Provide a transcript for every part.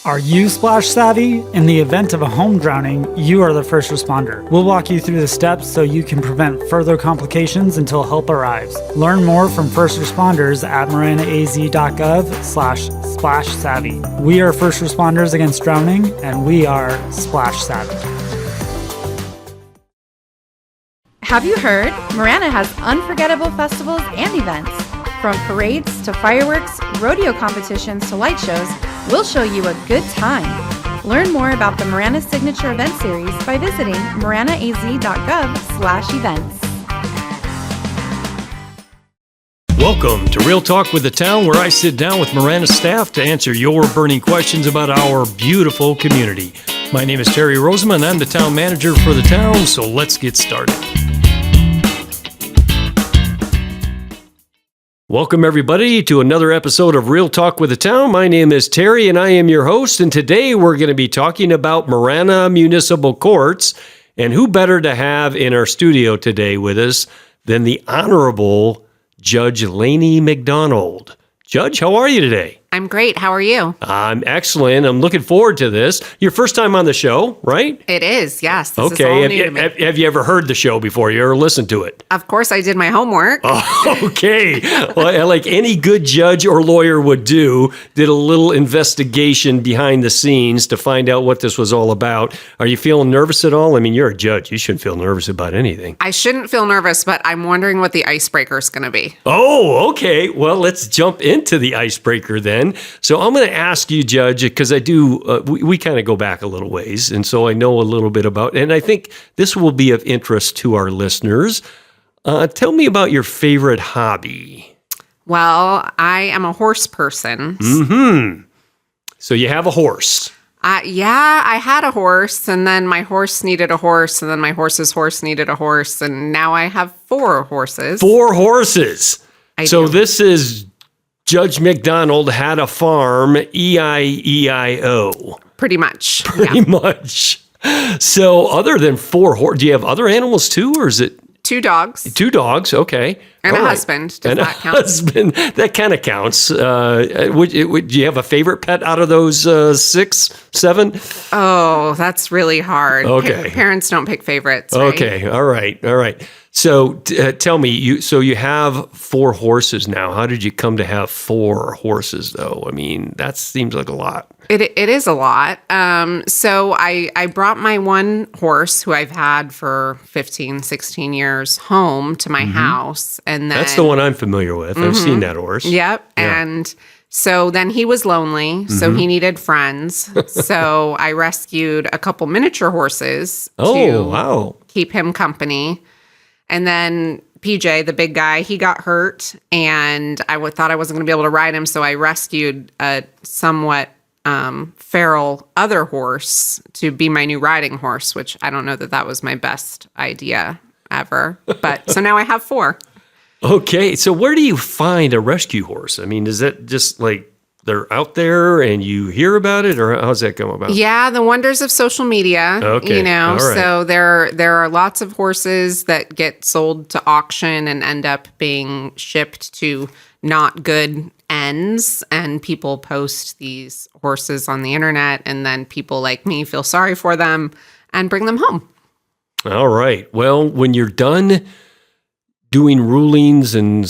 Are you splash savvy? In the event of a home drowning, you are the first responder. We'll walk you through the steps so you can prevent further complications until help arrives. Learn more from first responders at maranaaz.gov/splash savvy. We are first responders against drowning, and we are splash savvy. Have you heard? Marana has unforgettable festivals and events. From parades to fireworks, rodeo competitions to light shows, we'll show you a good time. Learn more about the Marana Signature Event Series by visiting maranaaz.gov/events. Welcome to Real Talk with the Town, where I sit down with Marana staff to answer your burning questions about our beautiful community. My name is Terry Rozema, and I'm the town manager for the town, so let's get started. Welcome, everybody, to another episode of Real Talk with the Town. My name is Terry, and I am your host, and today we're going to be talking about Marana Municipal Courts, and who better to have in our studio today with us than the Honorable Judge Laine McDonald. Judge, how are you today? I'm great. How are you? I'm excellent. I'm looking forward to this. Your first time on the show, right? It is, yes. This is all Okay. new to me. Have you ever heard the show before? You ever listened to it? Of course, I did my homework. Oh, okay. Well, like any good judge or lawyer would do, did a little investigation behind the scenes to find out what this was all about. Are you feeling nervous at all? I mean, you're a judge. You shouldn't feel nervous about anything. I shouldn't feel nervous, but I'm wondering what the icebreaker is going to be. Oh, okay. Well, let's jump into the icebreaker then. So I'm going to ask you, Judge, because I do, we kind of go back a little ways, and so I know a little bit about, and I think this will be of interest to our listeners. Tell me about your favorite hobby. Well, I am a horse person. Mm-hmm. So you have a horse. Yeah, I had a horse, and then my horse needed a horse, and then my horse's horse needed a horse, and now I have 4 horses. 4 horses. So do. this is Judge McDonald had a farm, E-I-E-I-O. Pretty much. Pretty much. So other than 4 horses, do you have other animals too, or is it? 2 dogs. 2 dogs, okay. And All a right. husband. Does And that a count? husband. That kind of counts. Do you have a favorite pet out of those 6, 7? Oh, that's really hard. Okay. Parents don't pick favorites, right? Okay, all right. So tell me, you have 4 horses now. How did you come to have 4 horses, though? I mean, that seems like a lot. It is a lot. So I brought my one horse, who I've had for 15, 16 years, home to my house. And then That's the one I'm familiar with. I've seen that horse. Yep. Yeah. And so then he was lonely, so he needed friends. So I rescued a couple miniature horses to keep him company. And then PJ, the big guy, he got hurt, and I thought I wasn't going to be able to ride him, so I rescued a somewhat feral other horse to be my new riding horse, which I don't know that was my best idea ever. But so now I have 4. Okay, so where do you find a rescue horse? I mean, is that just like they're out there and you hear about it, or how's that come about? Yeah, the wonders of social media. Okay, all right. So there are lots of horses that get sold to auction and end up being shipped to not good ends, and people post these horses on the internet, and then people like me feel sorry for them and bring them home. All right. Well, when you're done doing rulings and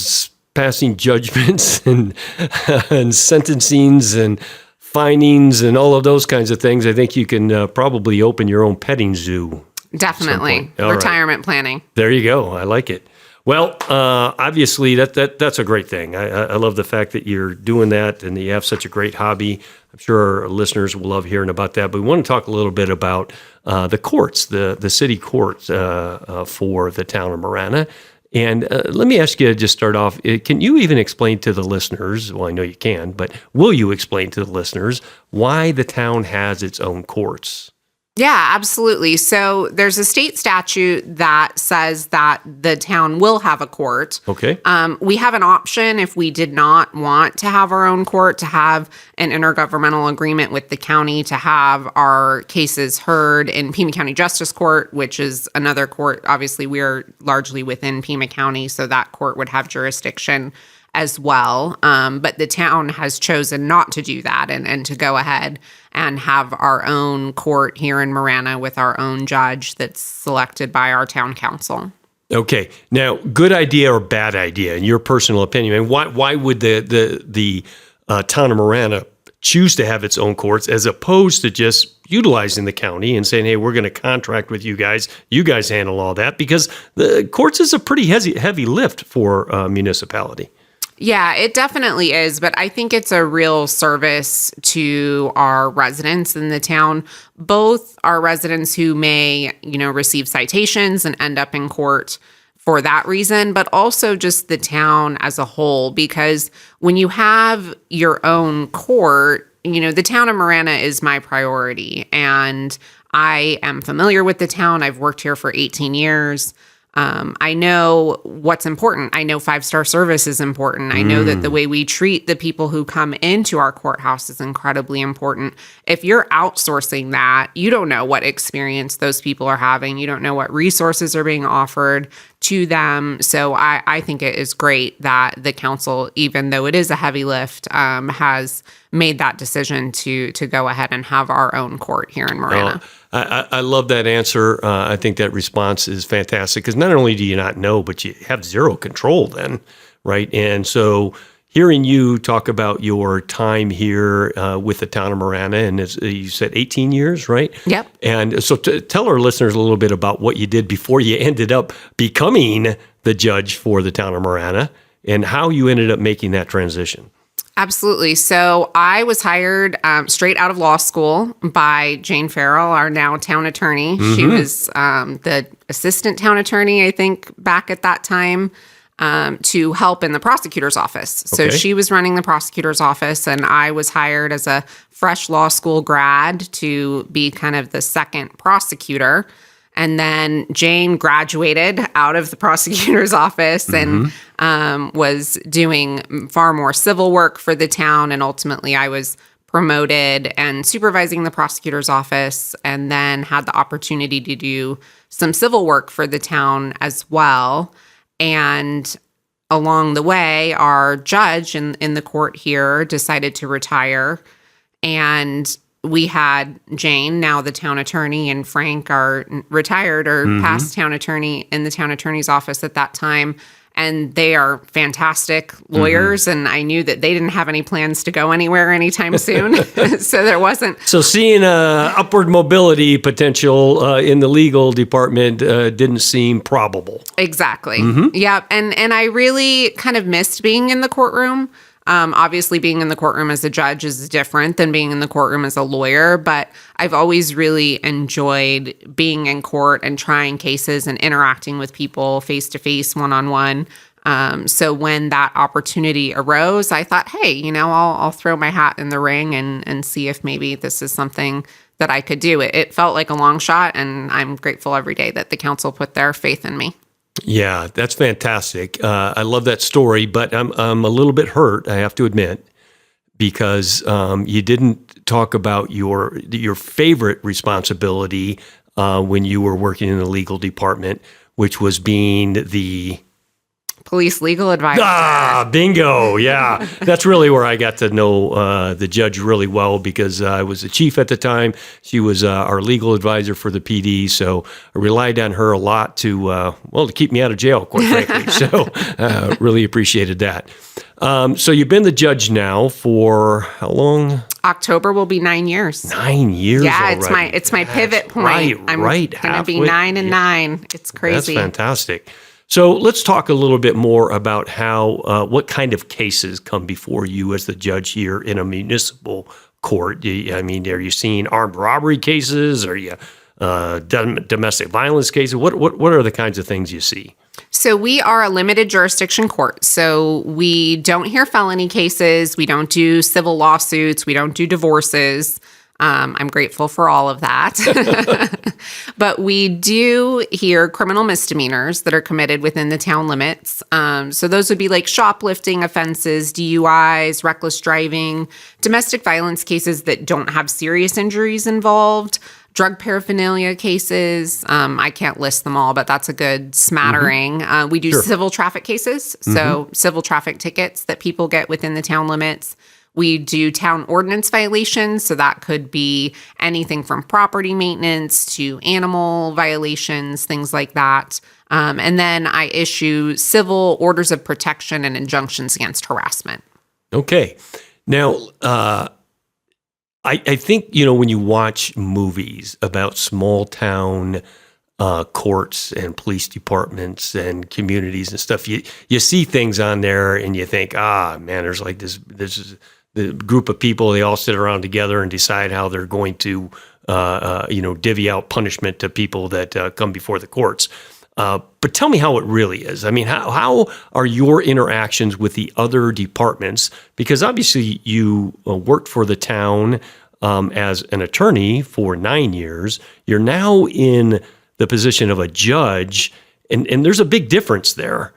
passing judgments and sentencings and finings and all of those kinds of things, I think you can probably open your own petting zoo. Definitely. Retirement planning. There you go. I like it. Well, obviously, that's a great thing. I love the fact that you're doing that and that you have such a great hobby. I'm sure our listeners will love hearing about that. But we want to talk a little bit about the courts, the city court for the town of Marana. And let me ask you to just start off, can you even explain to the listeners, well, I know you can, but will you explain to the listeners why the town has its own courts? Yeah, absolutely. So there's a state statute that says that the town will have a court. Okay. We have an option if we did not want to have our own court, to have an intergovernmental agreement with the county to have our cases heard in Pima County Justice Court, which is another court. Obviously, we are largely within Pima County, so that court would have jurisdiction as well. But the town has chosen not to do that and to go ahead and have our own court here in Marana with our own judge that's selected by our town council. Okay. Now, good idea or bad idea, in your personal opinion? And why would the town of Marana choose to have its own courts as opposed to just utilizing the county and saying, hey, we're going to contract with you guys handle all that? Because the courts is a pretty heavy lift for a municipality. Yeah, it definitely is. But I think it's a real service to our residents in the town, both our residents who may, receive citations and end up in court for that reason, but also just the town as a whole. Because when you have your own court, the town of Marana is my priority. And I am familiar with the town. I've worked here for 18 years. I know what's important. I know 5-star service is important. I know that the way we treat the people who come into our courthouse is incredibly important. If you're outsourcing that, you don't know what experience those people are having. You don't know what resources are being offered to them. So I think it is great that the council, even though it is a heavy lift, has made that decision to go ahead and have our own court here in Marana. I love that answer. I think that response is fantastic because not only do you not know, but you have zero control then, right? And so hearing you talk about your time here with the town of Marana, and as you said, 18 years, right? Yep. And so tell our listeners a little bit about what you did before you ended up becoming the judge for the town of Marana and how you ended up making that transition. Absolutely. So I was hired straight out of law school by Jane Farrell, our now town attorney. She was the assistant town attorney, I think, back at that time, to help in the prosecutor's office. So she was running the prosecutor's office, and I was hired as a fresh law school grad to be kind of the second prosecutor. And then Jane graduated out of the prosecutor's office and was doing far more civil work for the town. And ultimately, I was promoted and supervising the prosecutor's office, and then had the opportunity to do some civil work for the town as well. And along the way, our judge in the court here decided to retire. And we had Jane, now the town attorney, and Frank, our retired or past town attorney, in the town attorney's office at that time. And they are fantastic lawyers, and I knew that they didn't have any plans to go anywhere anytime soon. So there wasn't. So seeing upward mobility potential in the legal department didn't seem probable. Exactly. Yeah. And I really kind of missed being in the courtroom. Obviously, being in the courtroom as a judge is different than being in the courtroom as a lawyer, but I've always really enjoyed being in court and trying cases and interacting with people face-to-face, one-on-one. So when that opportunity arose, I thought, hey, I'll throw my hat in the ring and see if maybe this is something that I could do. It felt like a long shot, and I'm grateful every day that the council put their faith in me. Yeah, that's fantastic. I love that story, but I'm a little bit hurt, I have to admit, because you didn't talk about your favorite responsibility when you were working in the legal department, which was being the police legal advisor. Bingo. Yeah. That's really where I got to know the judge really well, because I was the chief at the time. She was our legal advisor for the PD. So I relied on her a lot to keep me out of jail, quite frankly. So really appreciated that. So you've been the judge now for how long? October will be 9 years. 9 years. Yeah, already. it's my pivot point. I'm going to be 9 and 9. It's crazy. That's fantastic. So let's talk a little bit more about how, what kind of cases come before you as the judge here in a municipal court. I mean, are you seeing armed robbery cases? Are you domestic violence cases? What are the kinds of things you see? So we are a limited jurisdiction court. So we don't hear felony cases. We don't do civil lawsuits. We don't do divorces. I'm grateful for all of that. But we do hear criminal misdemeanors that are committed within the town limits. So those would be like shoplifting offenses, DUIs, reckless driving, domestic violence cases that don't have serious injuries involved, drug paraphernalia cases. I can't list them all, but that's a good smattering. We do civil traffic cases, so civil traffic tickets that people get within the town limits. We do town ordinance violations, so that could be anything from property maintenance to animal violations, things like that. And then I issue civil orders of protection and injunctions against harassment. Okay. Now, I think, when you watch movies about small town courts and police departments and communities and stuff, you see things on there and you think, man, there's like this is the group of people, they all sit around together and decide how they're going to, divvy out punishment to people that come before the courts. But tell me how it really is. I mean, how are your interactions with the other departments? Because obviously you worked for the town as an attorney for 9 years. You're now in the position of a judge, and there's a big difference there.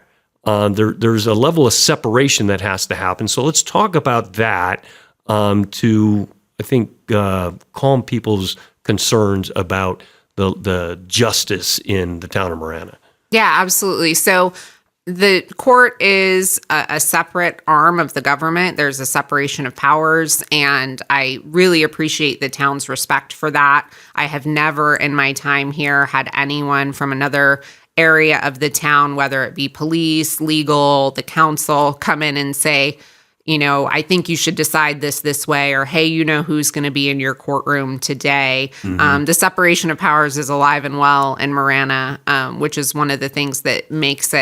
There's a level of separation that has to happen. So let's talk about that to, I think, calm people's concerns about the justice in the town of Marana. Yeah, absolutely. So the court is a separate arm of the government. There's a separation of powers, and I really appreciate the town's respect for that. I have never in my time here had anyone from another area of the town, whether it be police, legal, the council, come in and say, I think you should decide this way, or, hey, who's going to be in your courtroom today. The separation of powers is alive and well in Marana, which is one of the things that makes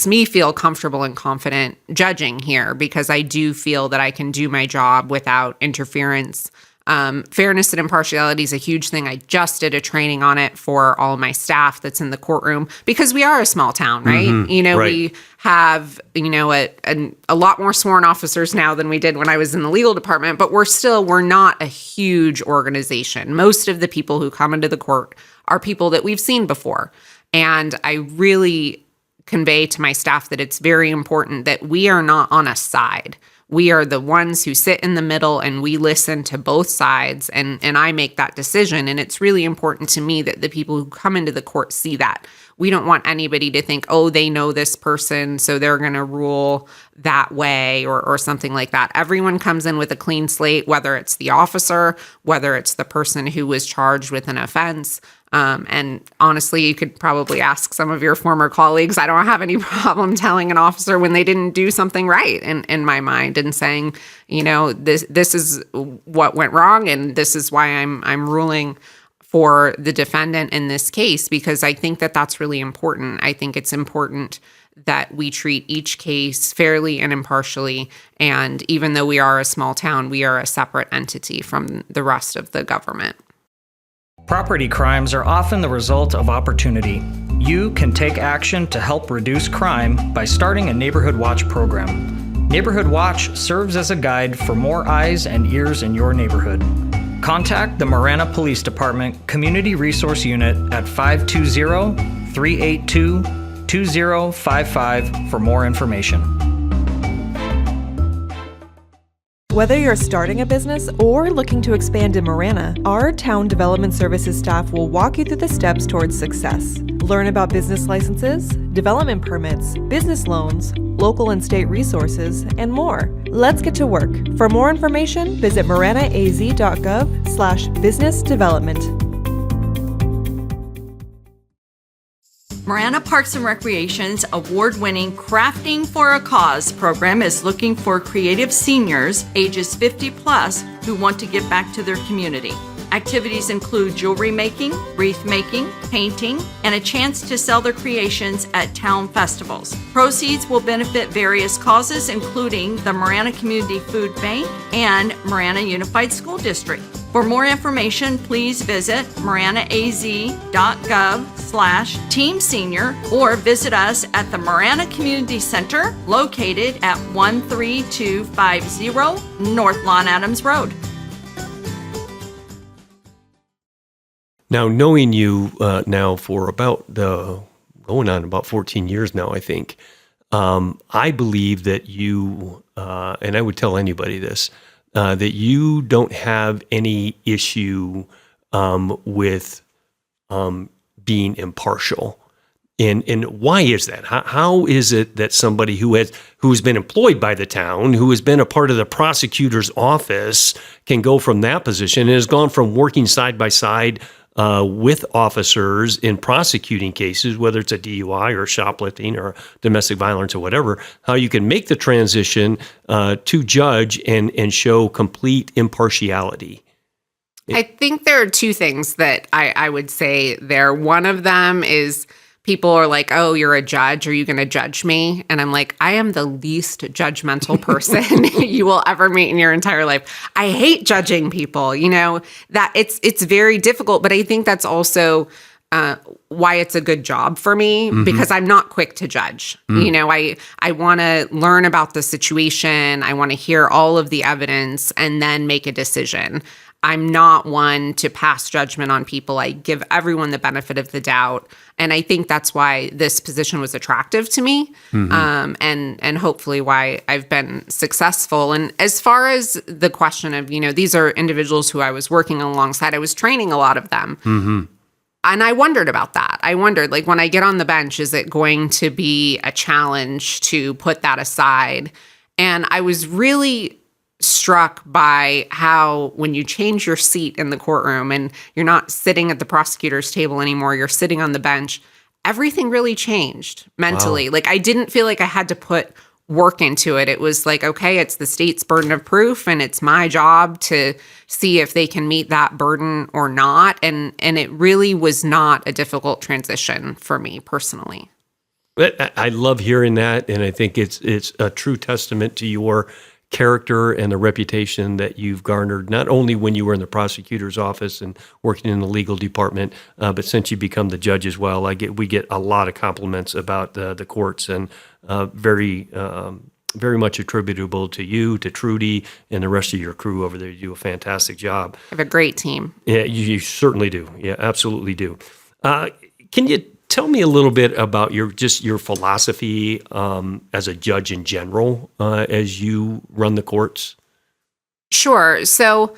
me feel comfortable and confident judging here, because I do feel that I can do my job without interference. Fairness and impartiality is a huge thing. I just did a training on it for all of my staff that's in the courtroom, because we are a small town, right? Right. We have, a lot more sworn officers now than we did when I was in the legal department, but we're not a huge organization. Most of the people who come into the court are people that we've seen before. And I really convey to my staff that it's very important that we are not on a side. We are the ones who sit in the middle, and we listen to both sides, and I make that decision. And it's really important to me that the people who come into the court see that. We don't want anybody to think, they know this person, so they're going to rule that way or something like that. Everyone comes in with a clean slate, whether it's the officer, whether it's the person who was charged with an offense. And honestly, you could probably ask some of your former colleagues. I don't have any problem telling an officer when they didn't do something right in my mind, and saying, this is what went wrong, and this is why I'm ruling for the defendant in this case, because I think that that's really important. I think it's important that we treat each case fairly and impartially. And even though we are a small town, we are a separate entity from the rest of the government. Property crimes are often the result of opportunity. You can take action to help reduce crime by starting a Neighborhood Watch program. Neighborhood Watch serves as a guide for more eyes and ears in your neighborhood. Contact the Marana Police Department Community Resource Unit at 520-382-2055 for more information. Whether you're starting a business or looking to expand in Marana, our Town Development Services staff will walk you through the steps towards success. Learn about business licenses, development permits, business loans, local and state resources, and more. Let's get to work. For more information, visit maranaaz.gov/business development. Marana Parks and Recreation's award-winning Crafting for a Cause program is looking for creative seniors ages 50 plus who want to give back to their community. Activities include jewelry making, wreath making, painting, and a chance to sell their creations at town festivals. Proceeds will benefit various causes, including the Marana Community Food Bank and Marana Unified School District. For more information, please visit maranaaz.gov/Team Senior or visit us at the Marana Community Center, located at 13250 North Lawn Adams Road. Now, knowing you now for going on about 14 years now, I think, I believe that you, and I would tell anybody this, that you don't have any issue with being impartial. And why is that? How is it that somebody who's been employed by the town, who has been a part of the prosecutor's office, can go from that position and has gone from working side by side with officers in prosecuting cases, whether it's a DUI or shoplifting or domestic violence or whatever, how you can make the transition to judge and show complete impartiality? I think there are two things that I would say there. One of them is people are like, oh, you're a judge. Are you going to judge me? And I'm like, I am the least judgmental person you will ever meet in your entire life. I hate judging people, that it's very difficult. But I think that's also why it's a good job for me, because I'm not quick to judge. I want to learn about the situation. I want to hear all of the evidence and then make a decision. I'm not one to pass judgment on people. I give everyone the benefit of the doubt. And I think that's why this position was attractive to me, and hopefully why I've been successful. And as far as the question of, these are individuals who I was working alongside, I was training a lot of them. And I wondered about that. I wondered, like, when I get on the bench, is it going to be a challenge to put that aside? And I was really struck by how when you change your seat in the courtroom and you're not sitting at the prosecutor's table anymore, you're sitting on the bench, everything really changed mentally. Wow. Like, I didn't feel like I had to put work into it. It was like, okay, it's the state's burden of proof and it's my job to see if they can meet that burden or not. And it really was not a difficult transition for me personally. I love hearing that. And I think it's a true testament to your character and the reputation that you've garnered, not only when you were in the prosecutor's office and working in the legal department, but since you become the judge as well. We get a lot of compliments about the courts, and very much attributable to you, to Trudy, and the rest of your crew over there. You do a fantastic job. I have a great team. Yeah, you certainly do. Yeah, absolutely do. Can you tell me a little bit about your philosophy as a judge in general as you run the courts? Sure. So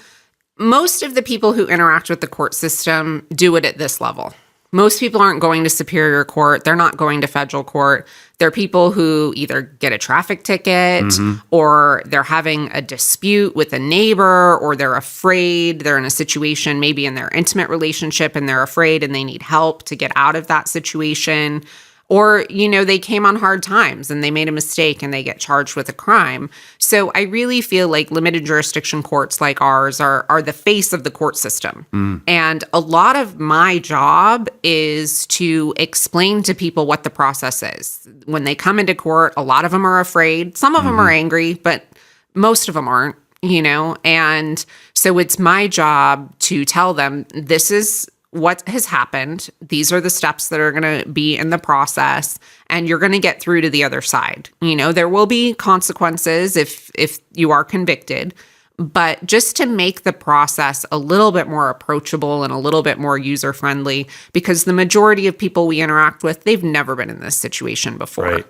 most of the people who interact with the court system do it at this level. Most people aren't going to Superior Court. They're not going to federal court. They're people who either get a traffic ticket or they're having a dispute with a neighbor, or they're afraid. They're in a situation maybe in their intimate relationship and they're afraid and they need help to get out of that situation. Or, they came on hard times and they made a mistake and they get charged with a crime. So I really feel like limited jurisdiction courts like ours are the face of the court system. And a lot of my job is to explain to people what the process is. When they come into court, a lot of them are afraid. Some of them are angry, but most of them aren't, And so it's my job to tell them, this is what has happened. These are the steps that are going to be in the process, and you're going to get through to the other side. There will be consequences if you are convicted, but just to make the process a little bit more approachable and a little bit more user-friendly, because the majority of people we interact with, they've never been in this situation before. Right.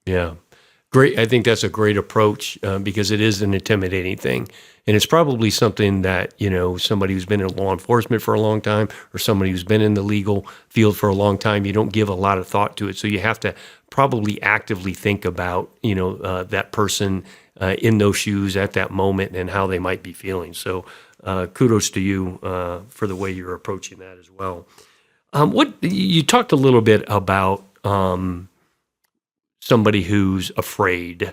Yeah. Great. I think that's a great approach because it is an intimidating thing. And it's probably something that, somebody who's been in law enforcement for a long time or somebody who's been in the legal field for a long time, you don't give a lot of thought to it. So you have to probably actively think about, that person in those shoes at that moment and how they might be feeling. So kudos to you for the way you're approaching that as well. What you talked a little bit about somebody who's afraid,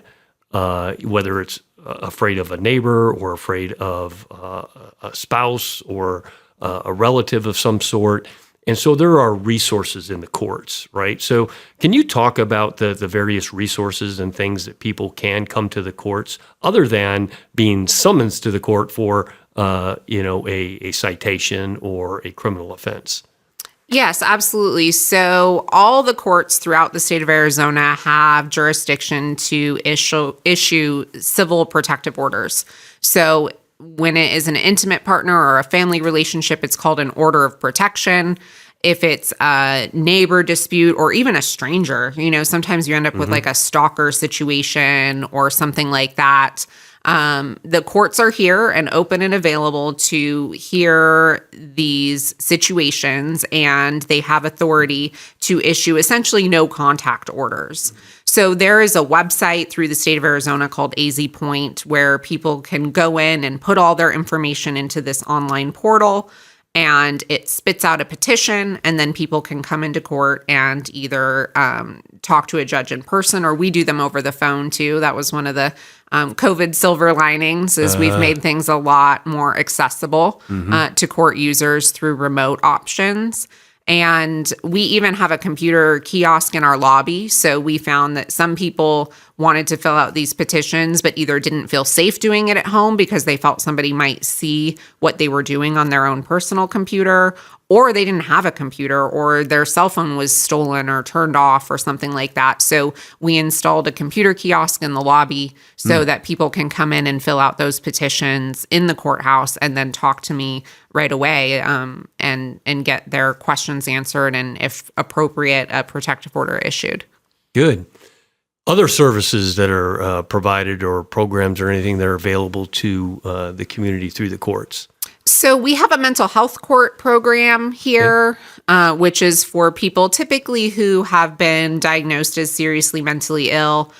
whether it's afraid of a neighbor or afraid of a spouse or a relative of some sort. And so there are resources in the courts, right? So can you talk about the various resources and things that people can come to the courts other than being summoned to the court for, a citation or a criminal offense? Yes, absolutely. So all the courts throughout the state of Arizona have jurisdiction to issue civil protective orders. So when it is an intimate partner or a family relationship, it's called an order of protection. if it's a neighbor dispute or even a stranger. Sometimes you end up with like a stalker situation or something like that. The courts are here and open and available to hear these situations, and they have authority to issue essentially no contact orders. So there is a website through the state of Arizona called AZ Point where people can go in and put all their information into this online portal, and it spits out a petition, and then people can come into court and either talk to a judge in person, or we do them over the phone too. That was one of the COVID silver linings, is we've made things a lot more accessible to court users through remote options. And we even have a computer kiosk in our lobby. So we found that some people wanted to fill out these petitions, but either didn't feel safe doing it at home because they felt somebody might see what they were doing on their own personal computer, or they didn't have a computer, or their cell phone was stolen or turned off or something like that. So we installed a computer kiosk in the lobby so that people can come in and fill out those petitions in the courthouse and then talk to me right away and get their questions answered, and if appropriate, a protective order issued. Good. Other services that are provided, or programs or anything that are available to the community through the courts? So we have a mental health court program here, which is for people typically who have been diagnosed as seriously mentally ill.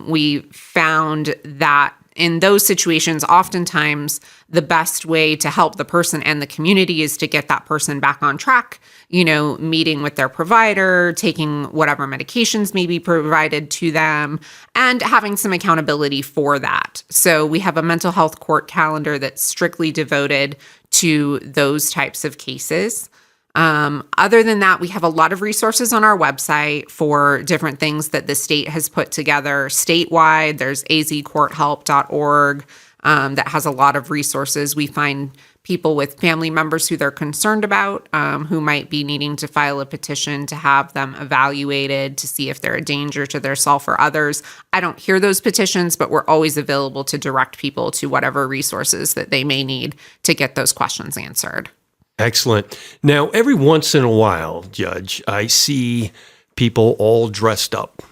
We found that in those situations, oftentimes the best way to help the person and the community is to get that person back on track, meeting with their provider, taking whatever medications may be provided to them, and having some accountability for that. So we have a mental health court calendar that's strictly devoted to those types of cases. Other than that, we have a lot of resources on our website for different things that the state has put together statewide. There's azcourthelp.org that has a lot of resources. We find people with family members who they're concerned about, who might be needing to file a petition to have them evaluated to see if they're a danger to their self or others. I don't hear those petitions, but we're always available to direct people to whatever resources that they may need to get those questions answered. Excellent. Now, every once in a while, Judge, I see people all dressed up,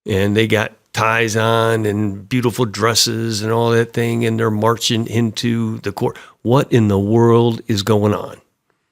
and they got ties on and beautiful dresses and all that thing, and they're marching into the court. What in the world is going on?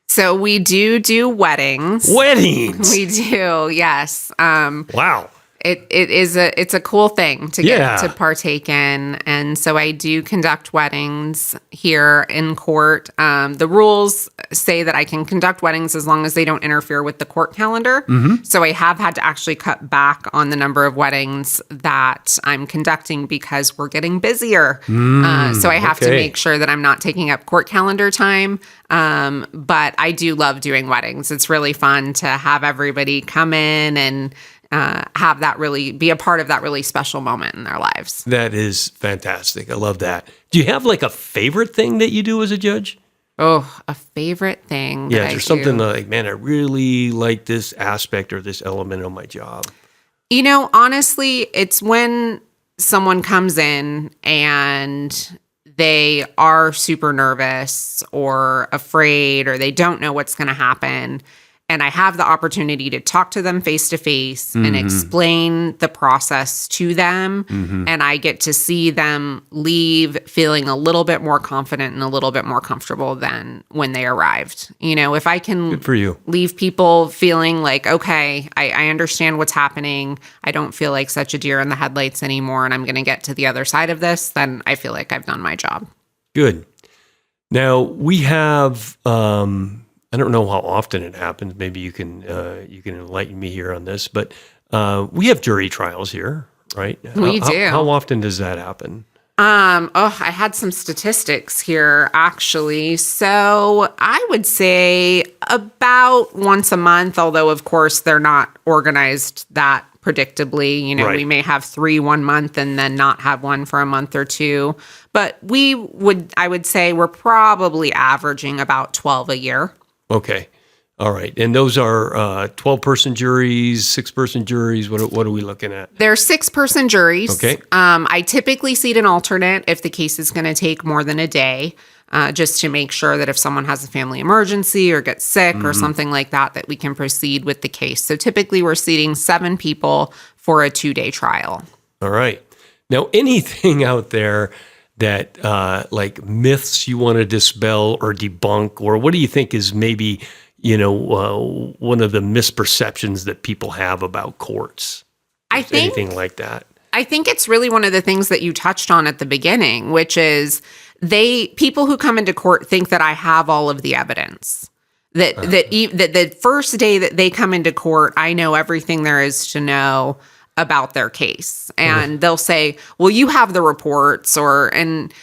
So we do weddings. Weddings? We do, yes. Wow. It's a cool thing to get to partake in. And so I do conduct weddings here in court. The rules say that I can conduct weddings as long as they don't interfere with the court calendar. So I have had to actually cut back on the number of weddings that I'm conducting because we're getting busier. So I have to make sure that I'm not taking up court calendar time. But I do love doing weddings. It's really fun to have everybody come in and have that really be a part of that really special moment in their lives. That is fantastic. I love that. Do you have like a favorite thing that you do as a judge? Oh, a favorite thing. Yeah, there's something like, man, I really like this aspect or this element of my job. Honestly, it's when someone comes in and they are super nervous or afraid, or they don't know what's going to happen. And I have the opportunity to talk to them face to face and explain the process to them. And I get to see them leave feeling a little bit more confident and a little bit more comfortable than when they arrived. If I can Good for you. Leave people feeling like, okay, I understand what's happening. I don't feel like such a deer in the headlights anymore, and I'm going to get to the other side of this, then I feel like I've done my job. Good. Now, we have... I don't know how often it happens. Maybe you can enlighten me here on this, but we have jury trials here, right? We do. How often does that happen? I had some statistics here, actually. So I would say about once a month, although, of course, they're not organized that predictably. Right. We may have 3 one month and then not have one for a month or two. But I would say we're probably averaging about 12 a year. Okay. All right. And those are 12-person juries, 6-person juries. What are we looking at? They're 6-person juries. Okay. I typically seat an alternate if the case is going to take more than a day, just to make sure that if someone has a family emergency or gets sick or something like that, that we can proceed with the case. So typically we're seating 7 people for a 2-day trial. All right. Now, anything out there that like myths you want to dispel or debunk, or what do you think is maybe, one of the misperceptions that people have about courts? I think anything like that. I think it's really one of the things that you touched on at the beginning, which is people who come into court think that I have all of the evidence. That the first day that they come into court, I know everything there is to know about their case. And they'll say, well, you have the reports, and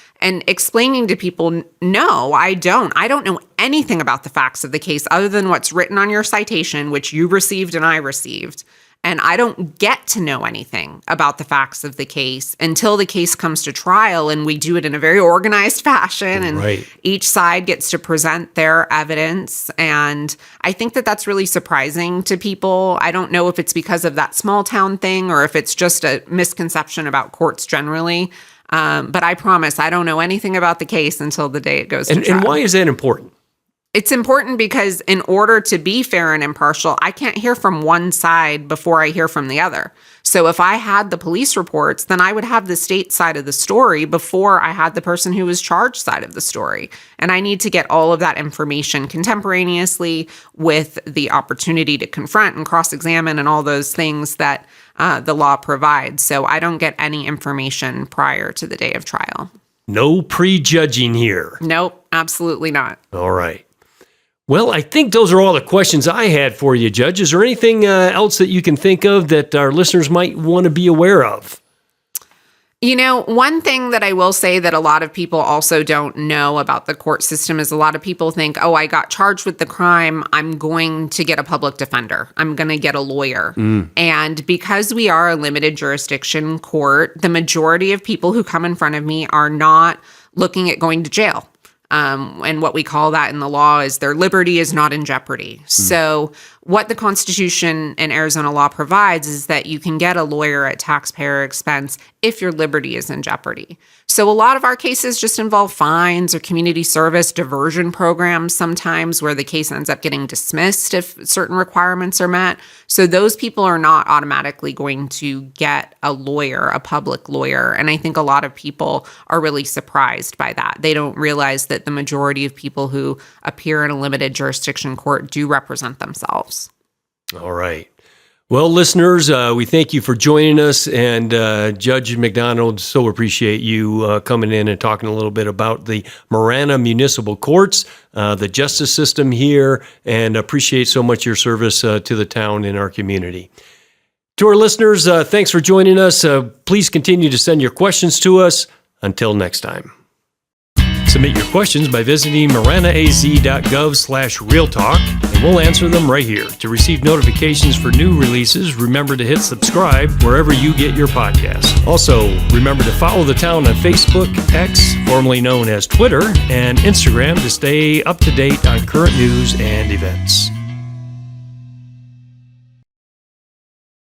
explaining to people, no, I don't. I don't know anything about the facts of the case other than what's written on your citation, which you received and I received. And I don't get to know anything about the facts of the case until the case comes to trial, and we do it in a very organized fashion, and each side gets to present their evidence. And I think that that's really surprising to people. I don't know if it's because of that small town thing or if it's just a misconception about courts generally. But I promise I don't know anything about the case until the day it goes to trial. And why is that important? It's important because in order to be fair and impartial, I can't hear from one side before I hear from the other. So if I had the police reports, then I would have the state side of the story before I had the person who was charged side of the story. And I need to get all of that information contemporaneously with the opportunity to confront and cross-examine and all those things that the law provides. So I don't get any information prior to the day of trial. No prejudging here. Nope, absolutely not. All right. Well, I think those are all the questions I had for you, Judge. Is there anything else that you can think of that our listeners might want to be aware of? One thing that I will say that a lot of people also don't know about the court system is a lot of people think, oh, I got charged with the crime, I'm going to get a public defender. I'm going to get a lawyer. And because we are a limited jurisdiction court, the majority of people who come in front of me are not looking at going to jail. And what we call that in the law is their liberty is not in jeopardy. So what the Constitution and Arizona law provides is that you can get a lawyer at taxpayer expense if your liberty is in jeopardy. So a lot of our cases just involve fines or community service diversion programs sometimes where the case ends up getting dismissed if certain requirements are met. So those people are not automatically going to get a lawyer, a public lawyer. And I think a lot of people are really surprised by that. They don't realize that the majority of people who appear in a limited jurisdiction court do represent themselves. All right. Well, listeners, we thank you for joining us. And Judge McDonald, so appreciate you coming in and talking a little bit about the Marana Municipal Courts, the justice system here, and appreciate so much your service to the town and our community. To our listeners, thanks for joining us. Please continue to send your questions to us. Until next time. Submit your questions by visiting maranaaz.gov/realtalk, and we'll answer them right here. To receive notifications for new releases, remember to hit subscribe wherever you get your podcasts. Also, remember to follow the town on Facebook, X, formerly known as Twitter, and Instagram to stay up to date on current news and events.